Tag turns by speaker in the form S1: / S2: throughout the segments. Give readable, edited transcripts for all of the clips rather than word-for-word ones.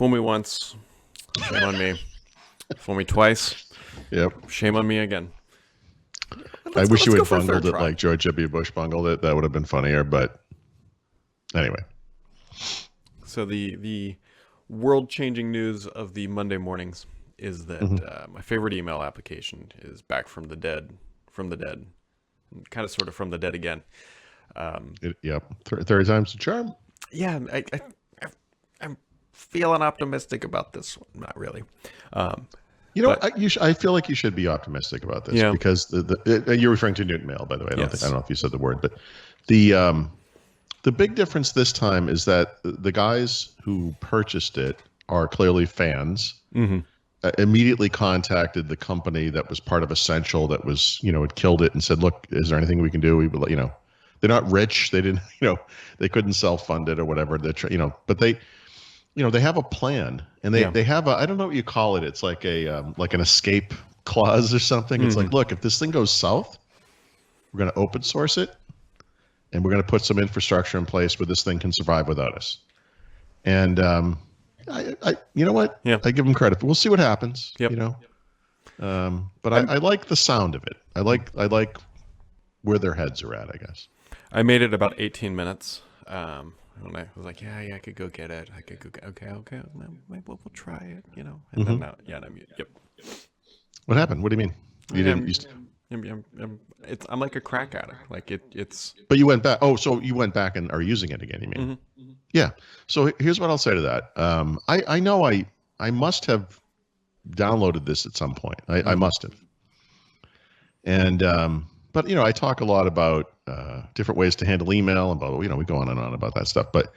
S1: Fool me once, shame on me. Fool me twice,
S2: Yep.
S1: shame on me again.
S2: I wish you
S1: go
S2: had
S1: for a
S2: bungled
S1: third
S2: it
S1: try.
S2: like George W. Bush bungled it. That would have been funnier. But anyway,
S1: So the world-changing news of the Monday mornings is that my favorite email application is back from the dead, kind of sort of from the dead again.
S2: yep. Third time's the charm.
S1: Yeah, I'm feeling optimistic about this one. Not really.
S2: You know,
S1: But-
S2: I feel like you should be optimistic about this
S1: Yeah.
S2: because you're referring to Newton Mail, by the way.
S1: Yes.
S2: I don't know if you said the word, but the big difference this time is that the guys who purchased it are clearly fans. Immediately contacted the company that was part of Essential that was, had killed it and said, "Look, is there anything we can do? We would, they're not rich. They didn't, they couldn't self-fund it or whatever. But they." They have a plan, and they have I don't know what you call it. It's like like an escape clause or something. It's like, look, if this thing goes south, we're going to open source it, and we're going to put some infrastructure in place where this thing can survive without us. And you know what?
S1: Yeah.
S2: I give them credit. We'll see what happens.
S1: Yep.
S2: But I like the sound of it. I like where their heads are at, I guess.
S1: I made it about 18 minutes. When I was like, yeah, I could go get it. I could go get, okay, maybe we'll try it, And then now, yep.
S2: What happened? What do you mean? You didn't.
S1: I'm like a crack addict. Like it's.
S2: But you went back. Oh, so you went back and are using it again? You mean? Yeah. So here's what I'll say to that. I know I must have downloaded this at some point. I must have. And but I talk a lot about different ways to handle email, and we go on and on about that stuff. But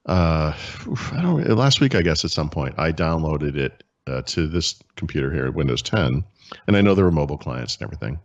S2: last week, I guess at some point, I downloaded it to this computer here, Windows 10, and I know there were mobile clients and everything.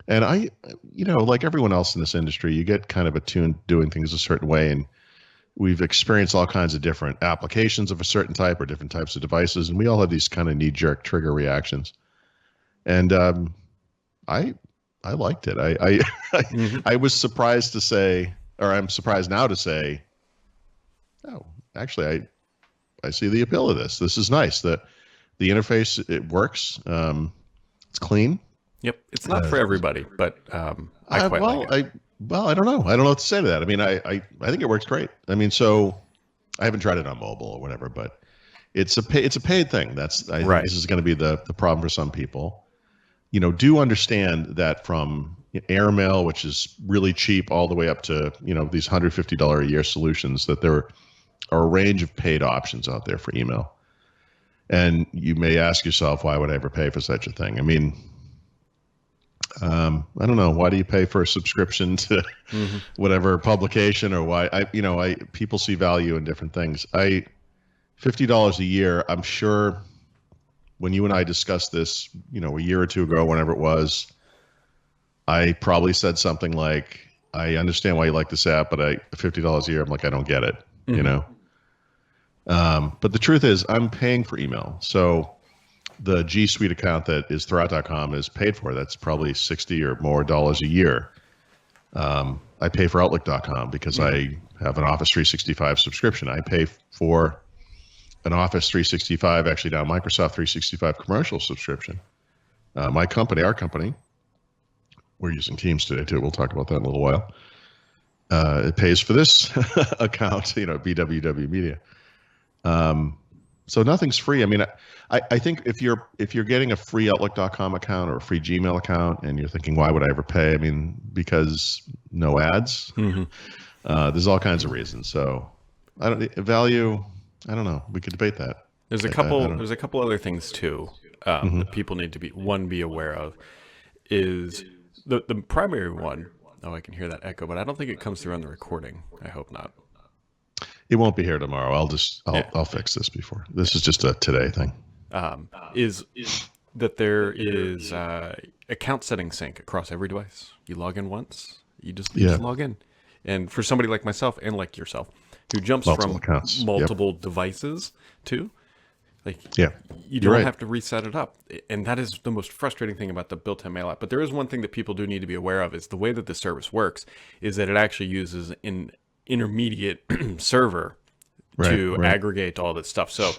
S2: And I, like everyone else in this industry, you get kind of attuned doing things a certain way, and we've experienced all kinds of different applications of a certain type or different types of devices, and we all have these kind of knee-jerk trigger reactions. And I liked it. I was surprised to say, or I'm surprised now to say, oh, actually, I see the appeal of this. This is nice. The interface, it works. It's clean.
S1: Yep. It's not for everybody, but I quite like it.
S2: I don't know. I don't know what to say to that. I mean, I think it works great. I mean, so I haven't tried it on mobile or whatever, but it's a paid thing. I think this is going to be the problem for some people. Do understand that from Airmail, which is really cheap, all the way up to, these $150 a year solutions, that there are a range of paid options out there for email. And you may ask yourself, why would I ever pay for such a thing? I mean, I don't know. Why do you pay for a subscription to whatever publication, or why? People see value in different things. $50 a year, I'm sure. When you and I discussed this, a year or two ago, whenever it was, I probably said something like, I understand why you like this app, but $50 a year, I'm like, I don't get it, But the truth is, I'm paying for email. So the G Suite account that is Thurrott.com is paid for. That's probably $60 or more a year. I pay for Outlook.com because I have an Office 365 subscription. I pay for an Office 365, actually now Microsoft 365 commercial subscription. Our company, we're using Teams today too. We'll talk about that in a little while. It pays for this account, BWW Media. So nothing's free. I mean, I think if you're getting a free Outlook.com account or a free Gmail account, and you're thinking, why would I ever pay? I mean, because no ads. There's all kinds of reasons. So value. I don't know. We could debate that.
S1: There's a couple other things too that people need to be aware of. Is the primary one? Oh, I can hear that echo, but I don't think it comes through on the recording. I hope not.
S2: It won't be here tomorrow. I'll fix this before. This is just a today thing.
S1: Is that there is account setting sync across every device. You log in once, you just log in. And for somebody like myself and like yourself, who jumps
S2: multiple
S1: from
S2: accounts.
S1: multiple devices to, you don't have to reset it up. And that is the most frustrating thing about the built-in mail app. But there is one thing that people do need to be aware of, is the way that the service works is that it actually uses an intermediate server to
S2: right.
S1: aggregate all this stuff. So,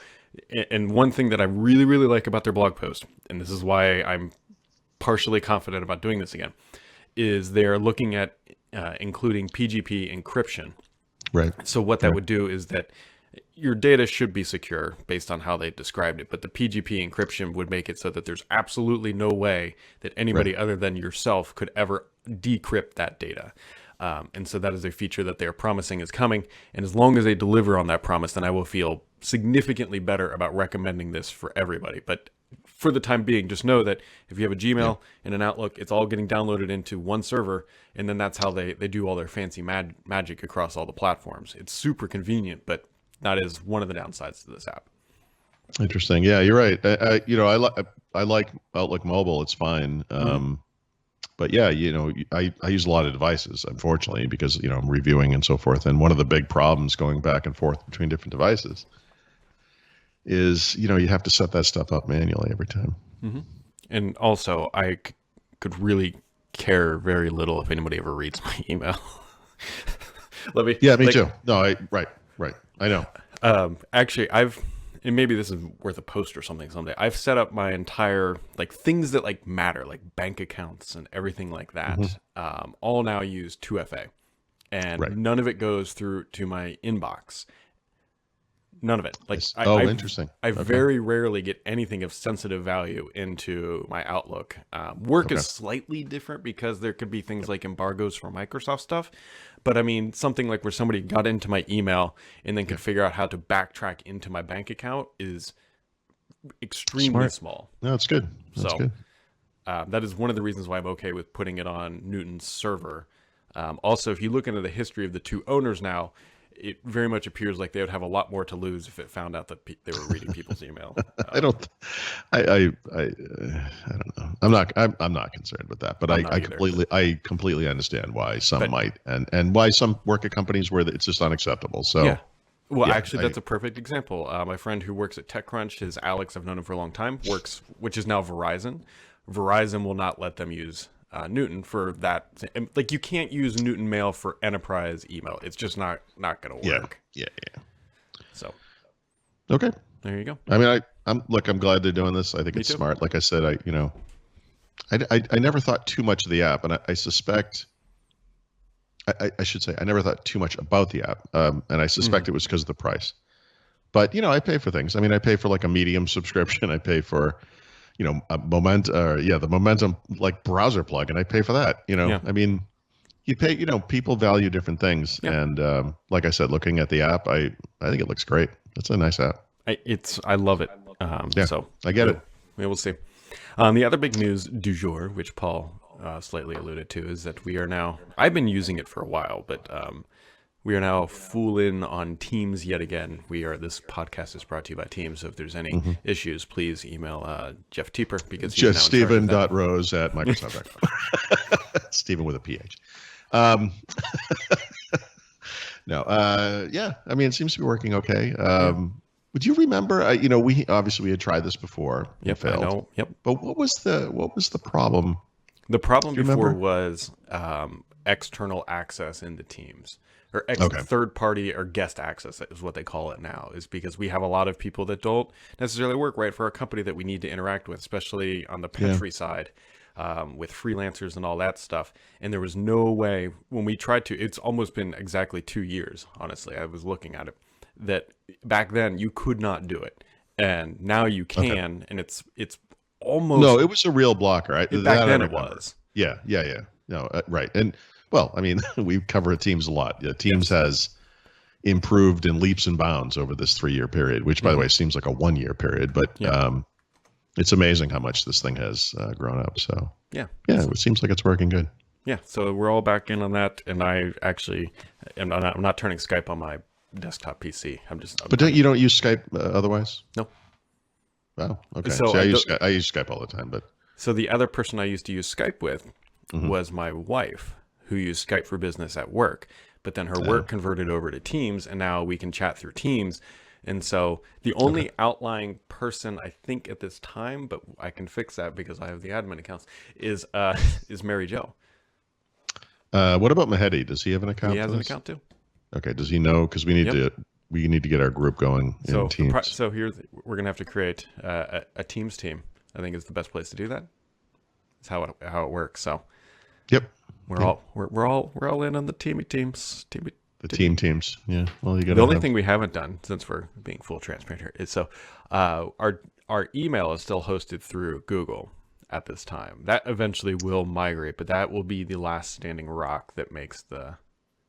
S1: and one thing that I really, really like about their blog post, and this is why I'm partially confident about doing this again, is they're looking at including PGP encryption.
S2: Right.
S1: So what that would do is that your data should be secure based on how they described it, but the PGP encryption would make it so that there's absolutely no way that anybody other than yourself could ever decrypt that data. And so that is a feature that they're promising is coming. And as long as they deliver on that promise, then I will feel significantly better about recommending this for everybody. But for the time being, just know that if you have a Gmail and an Outlook, it's all getting downloaded into one server. And then that's how they do all their fancy magic across all the platforms. It's super convenient, but that is one of the downsides to this app.
S2: Interesting. Yeah, you're right. I like Outlook Mobile. It's fine. But yeah, I use a lot of devices, unfortunately, because, I'm reviewing and so forth. And one of the big problems going back and forth between different devices is, you have to set that stuff up manually every time.
S1: And also, I could really care very little if anybody ever reads my email.
S2: Yeah, me too. No, right. I know.
S1: Actually, and maybe this is worth a post or something someday. I've set up my entire, things that matter, like bank accounts and everything like that, all now use 2FA, and none of it goes through to my inbox. None of it.
S2: Interesting.
S1: I very rarely get anything of sensitive value into my Outlook. Work is slightly different because there could be things like embargoes for Microsoft stuff. But I mean, something like where somebody got into my email and then could figure out how to backtrack into my bank account is extremely small.
S2: No, it's good. That's good.
S1: That is one of the reasons why I'm okay with putting it on Newton's server. Also, if you look into the history of the two owners now, it very much appears like they would have a lot more to lose if it found out that they were reading people's email.
S2: I don't know. I'm not concerned with that, but I completely understand why some might, and why some work at companies where it's just unacceptable. So
S1: yeah. Well, actually, that's a perfect example. My friend who works at TechCrunch, his Alex, I've known him for a long time, which is now Verizon. Verizon will not let them use Newton for that. You can't use Newton Mail for enterprise email. It's just not going to work.
S2: Yeah.
S1: So,
S2: okay,
S1: there you go.
S2: I mean, I'm glad they're doing this. I think it's smart. Like I said, I never thought too much of the app, and I suspect. I should say I never thought too much about the app, and I suspect it was because of the price. But I pay for things. I mean, I pay for a Medium subscription. I pay for a the Momentum browser plug, and I pay for that. I mean, you pay. People value different things, and like I said, looking at the app, I think it looks great. It's a nice app.
S1: I love it. So
S2: I get it.
S1: We will see. The other big news du jour, which Paul slightly alluded to, is that we are now. I've been using it for a while, but we are now full in on Teams yet again. This podcast is brought to you by Teams. So if there's any issues, please email Jeff Teeper, because he's
S2: just Stephen.rose@microsoft.com. Stephen with a PH. No. Yeah. I mean, it seems to be working okay. Would you remember? We had tried this before.
S1: Yep.
S2: Failed.
S1: I know. Yep.
S2: But what was the problem?
S1: The problem before was external access into Teams, or third party or guest access is what they call it now, is because we have a lot of people that don't necessarily work right for a company that we need to interact with, especially on the Petri side, with freelancers and all that stuff. And there was no way when we tried to, it's almost been exactly 2 years, honestly. I was looking at it, that back then you could not do it. And now you can, and it's almost.
S2: No, it was a real blocker.
S1: Back then it was.
S2: Yeah. No, right. And well, I mean, we cover Teams a lot. Yeah, Teams has improved in leaps and bounds over this 3-year period, which, by the way, seems like a 1-year period. But it's amazing how much this thing has grown up. So yeah, it seems like it's working good.
S1: Yeah, so we're all back in on that, and I actually I'm not turning Skype on my desktop PC.
S2: But you don't use Skype otherwise?
S1: No.
S2: Wow. Okay. So I use Skype all the time, but.
S1: So the other person I used to use Skype with was my wife, who used Skype for Business at work. But then her work converted over to Teams, and now we can chat through Teams. And so the only outlying person I think at this time, but I can fix that because I have the admin accounts, is Mary Jo.
S2: What about Mahedi? Does he have an account?
S1: He has an account too.
S2: Okay. Does he know? Because we need to we need to get our group going in Teams.
S1: So we're gonna have to create a Teams team. I think is the best place to do that. It's how it works. So
S2: yep,
S1: we're all in on the teams.
S2: The teams. Yeah. Well, you got
S1: the only thing we haven't done, since we're being full transparent here, is our email is still hosted through Google at this time. That eventually will migrate, but that will be the last standing rock that makes the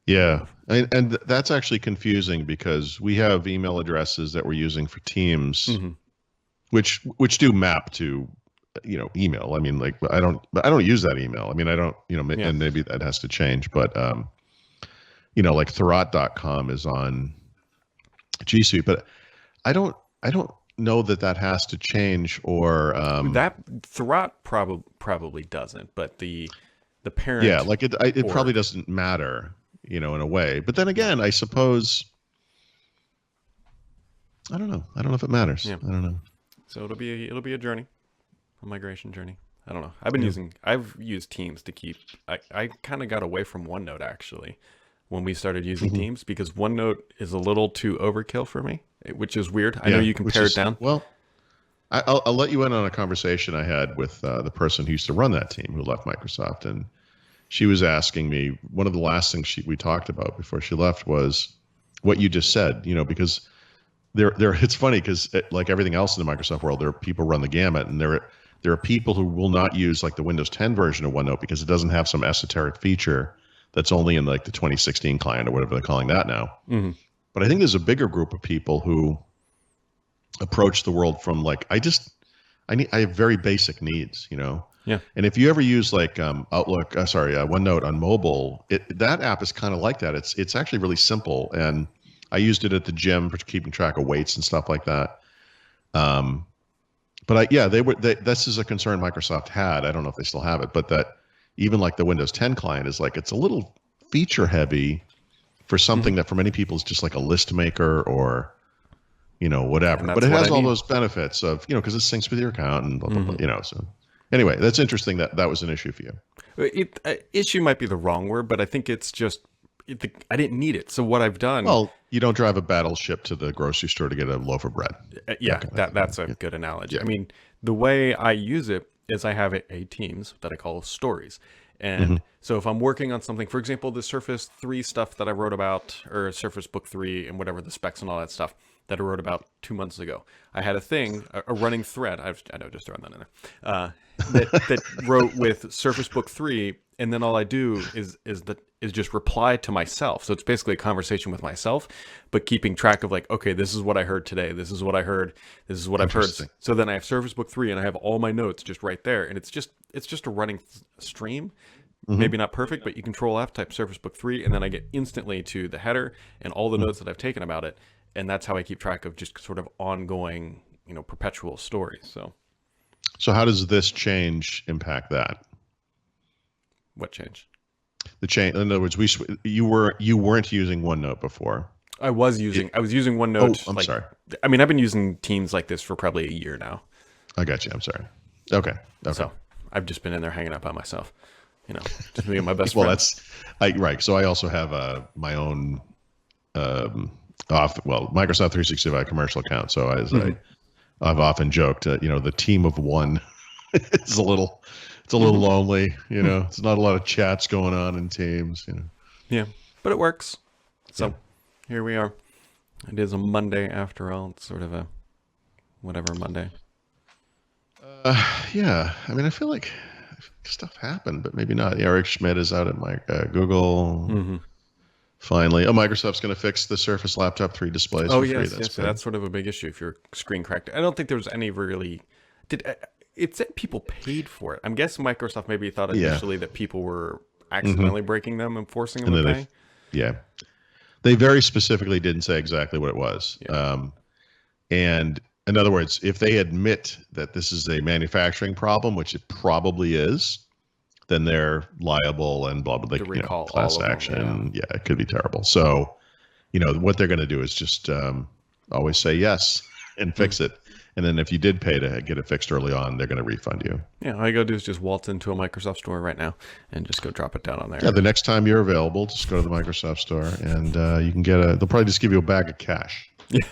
S2: and that's actually confusing because we have email addresses that we're using for Teams, which do map to email. I mean, like I don't use that email. I mean, I don't and maybe that has to change, but like Thurrott.com is on G Suite, but I don't know that has to change or
S1: that Thurrott probably doesn't, but the parent
S2: it probably doesn't matter in a way. But then again, I suppose I don't know if it matters. I don't know.
S1: So it'll be a journey, a migration journey. I don't know. I've used Teams to keep. I kind of got away from OneNote actually when we started using Teams because OneNote is a little too overkill for me, which is weird. I know you can pare it down.
S2: Well, I'll let you in on a conversation I had with the person who used to run that team who left Microsoft, and she was asking me, one of the last things we talked about before she left was what you just said, because it's funny because like everything else in the Microsoft world, there are people run the gamut, and there are people who will not use like the Windows 10 version of OneNote because it doesn't have some esoteric feature that's only in like the 2016 client or whatever they're calling that now. But I think there's a bigger group of people who approach the world from like, I have very basic needs,
S1: Yeah.
S2: And if you ever use like OneNote on mobile, that app is kind of like that. It's actually really simple, and I used it at the gym for keeping track of weights and stuff like that. But this is a concern Microsoft had. I don't know if they still have it, but that even like the Windows 10 client is like, it's a little feature heavy for something that for many people is just like a list maker or, whatever. But it has all those benefits of, because it syncs with your account and blah, blah, blah, So anyway, that's interesting that was an issue for you.
S1: Issue might be the wrong word, but I think it's just, I didn't need it. So what I've done.
S2: Well, you don't drive a battleship to the grocery store to get a loaf of bread.
S1: That's a good analogy. Yeah. I mean, the way I use it is I have a Teams that I call stories. And so if I'm working on something, for example, the Surface 3 stuff that I wrote about, or Surface Book 3 and whatever, the specs and all that stuff that I wrote about 2 months ago, I had a running thread. I know, just throwing that in there, that wrote with Surface Book 3. And then all I do is just reply to myself. So it's basically a conversation with myself, but keeping track of like, okay, this is what I heard today. This is what I heard. This is what I've heard. So then I have Surface Book 3 and I have all my notes just right there. And it's just a running stream. Maybe not perfect, but you Control F, type Surface Book 3, and then I get instantly to the header and all the notes that I've taken about it. And that's how I keep track of just sort of ongoing, perpetual stories.
S2: So how does this change impact that?
S1: What change?
S2: The change. In other words, you weren't using OneNote before.
S1: I was using OneNote.
S2: Oh, I'm sorry.
S1: I mean, I've been using Teams like this for probably a year now.
S2: I got you. I'm sorry. Okay.
S1: So I've just been in there hanging out by myself. Just me and my best
S2: well,
S1: friend.
S2: right. So I also have my own Microsoft 365 commercial account. So I've often joked, the team of one is a little lonely. It's not a lot of chats going on in Teams.
S1: Yeah, but it works. So here we are. It is a Monday after all. It's sort of a whatever Monday.
S2: Yeah. I mean, I feel like stuff happened, but maybe not. Eric Schmidt is out at Google. Finally. Oh, Microsoft's going to fix the Surface Laptop 3 displays for free.
S1: Yes. So that's sort of a big issue if you're screen cracked. I don't think there was any really... It said people paid for it. I'm guessing Microsoft maybe thought initially that people were accidentally breaking them and forcing them to pay.
S2: They very specifically didn't say exactly what it was. Yeah. And in other words, if they admit that this is a manufacturing problem, which it probably is, then they're liable and blah, blah, blah, class action. Yeah, it could be terrible. So, what they're going to do is just always say yes and fix it. And then if you did pay to get it fixed early on, they're going to refund you.
S1: Yeah, all you gotta do is just waltz into a Microsoft store right now and just go drop it down on there.
S2: Yeah, the next time you're available, just go to the Microsoft store and you can get they'll probably just give you a bag of cash.
S1: Yeah.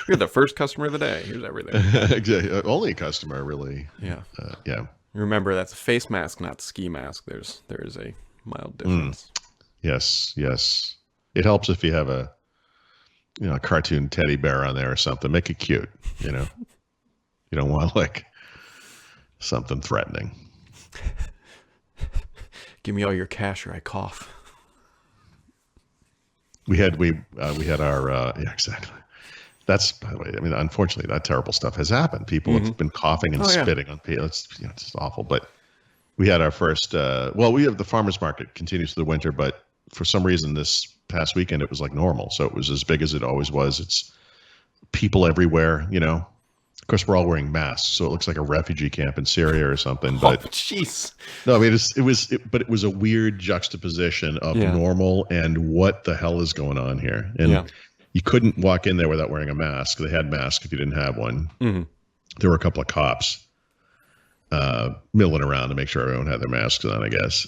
S1: You're the first customer of the day. Here's everything.
S2: Exactly. Only a customer, really.
S1: Yeah.
S2: Yeah.
S1: Remember, that's a face mask, not ski mask. There is a mild difference.
S2: Yes, yes. It helps if you have a cartoon teddy bear on there or something. Make it cute, You don't want like something threatening.
S1: Give me all your cash or I cough.
S2: We had our yeah, exactly. That's, by the way, I mean, unfortunately, that terrible stuff has happened. People have been coughing and spitting on people. It's just awful. But we had our first. We have the farmers market continues through the winter, but for some reason this past weekend it was like normal. So it was as big as it always was. It's people everywhere. Of course, we're all wearing masks, so it looks like a refugee camp in Syria or something. But
S1: jeez.
S2: No, I mean it was a weird juxtaposition of normal and what the hell is going on here. And you couldn't walk in there without wearing a mask. They had masks if you didn't have one. Mm-hmm. There were a couple of cops milling around to make sure everyone had their masks on, I guess.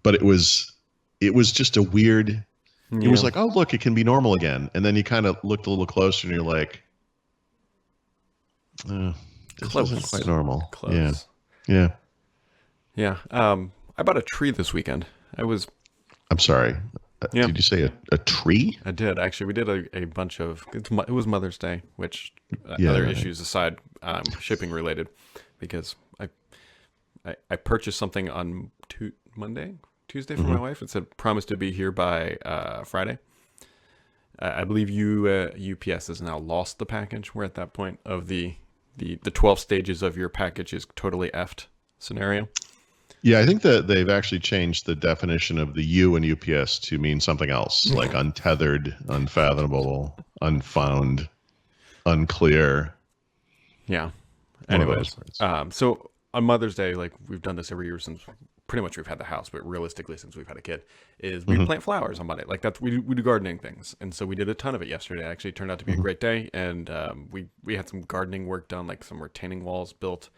S2: But it was just a weird. It was like, oh look, it can be normal again. And then you kind of looked a little closer, and you're like, this isn't quite normal.
S1: Close.
S2: Yeah.
S1: I bought a tree this weekend.
S2: I'm sorry. Did you say a tree?
S1: I did, actually. We did a bunch of. It was Mother's Day, which other issues aside, shipping related, because I purchased something on Tuesday for my wife. It said promise to be here by Friday. I believe UPS has now lost the package. We're at that point of the 12 stages of your package is totally effed scenario.
S2: Yeah, I think that they've actually changed the definition of the U in UPS to mean something else, like untethered, unfathomable, unfound, unclear.
S1: Yeah. Anyways, so on Mother's Day, like we've done this every year since pretty much we've had the house, but realistically since we've had a kid, is we plant flowers on Monday. Like we do gardening things, and so we did a ton of it yesterday. It actually turned out to be a great day, and we had some gardening work done, like some retaining walls built.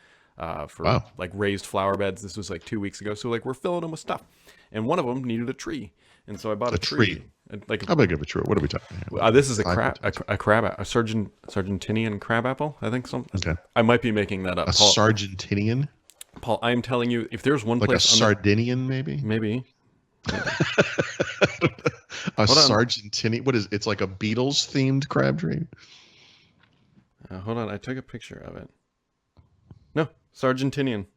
S1: For like raised flower beds. This was like 2 weeks ago. So like we're filling them with stuff. And one of them needed a tree. And so I bought a tree. Like
S2: how big of a tree? What are we talking about?
S1: This is a Sargentinian crabapple, I think so. Okay. I might be making that up.
S2: Sargentinian?
S1: Paul, I'm telling you, if there's one
S2: like
S1: place...
S2: Like a Sardinian, maybe?
S1: Maybe.
S2: Sargentinian? What is it? It's like a Beatles-themed crab tree?
S1: Hold on. I took a picture of it. No, Sargentinian.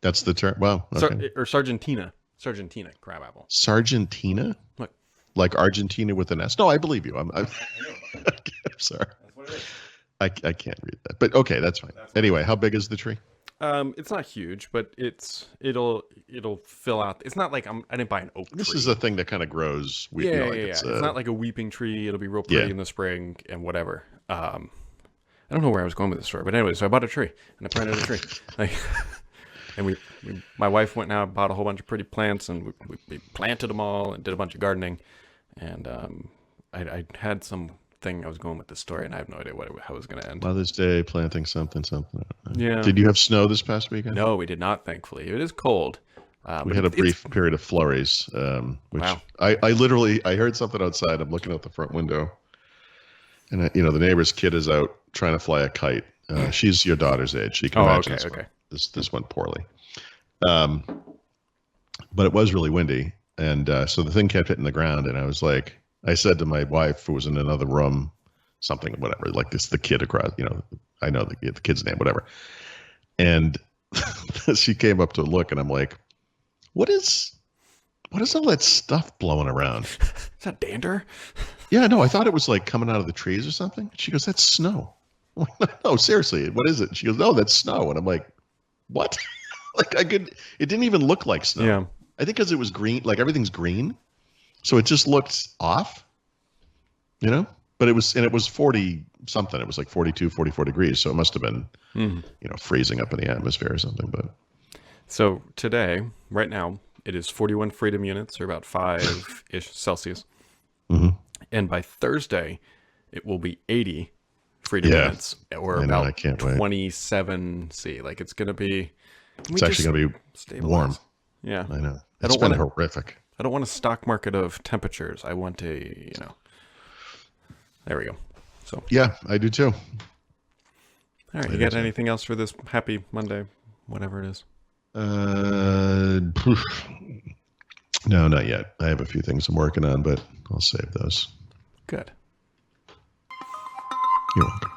S2: That's the term. Wow. Okay.
S1: Or Sargentina crabapple.
S2: Sargentina?
S1: Look.
S2: Like Argentina with an S? No, I believe you. I'm sorry. That's what it is. I can't read that. But okay, that's fine. Anyway, how big is the tree?
S1: It's not huge, but it'll fill out. It's not like I didn't buy an oak tree.
S2: This is a thing that kind of grows.
S1: Yeah. It's not like a weeping tree. It'll be real pretty in the spring and whatever. I don't know where I was going with this story, but anyway, so I bought a tree and I planted a tree. And my wife went and bought a whole bunch of pretty plants, and we planted them all and did a bunch of gardening. And I had something I was going with this story, and I have no idea how it was going to end.
S2: Mother's Day, planting something.
S1: Yeah.
S2: Did you have snow this past weekend?
S1: No, we did not, thankfully. It is cold.
S2: We had a brief period of flurries. Which
S1: wow.
S2: I heard something outside. I'm looking out the front window. And the neighbor's kid is out trying to fly a kite. She's your daughter's age. She can imagine this went poorly. But it was really windy, and so the thing kept hitting the ground. And I said to my wife, who was in another room, something, whatever, like this, the kid across, I know the kid's name, whatever. And she came up to look, and I'm like, what is all that stuff blowing around?
S1: Is that dander?
S2: Yeah, no, I thought it was like coming out of the trees or something. She goes, that's snow. I'm like, no, seriously, what is it? She goes, no, that's snow. And I'm like, what? It didn't even look like snow.
S1: Yeah.
S2: I think because it was green, like everything's green. So it just looked off, but it was 40 something. It was like 42, 44 degrees. So it must have been, freezing up in the atmosphere or something. But
S1: so today, right now, it is 41 freedom units, or about 5-ish Celsius. Mm-hmm. And by Thursday, it will be 80 Freedom
S2: Yeah.
S1: Units, or
S2: I know,
S1: about
S2: I can't wait.
S1: 27 C. Like it's gonna be.
S2: It's actually going to be
S1: stabilize?
S2: warm.
S1: Yeah,
S2: I know.
S1: I
S2: It's
S1: don't
S2: been
S1: want
S2: horrific.
S1: I don't want a stock market of temperatures. I want There we go. So
S2: Yeah, I do too.
S1: all right, you got anything else for this happy Monday, whatever it is?
S2: No, not yet. I have a few things I'm working on, but I'll save those.
S1: Good.
S2: You're welcome.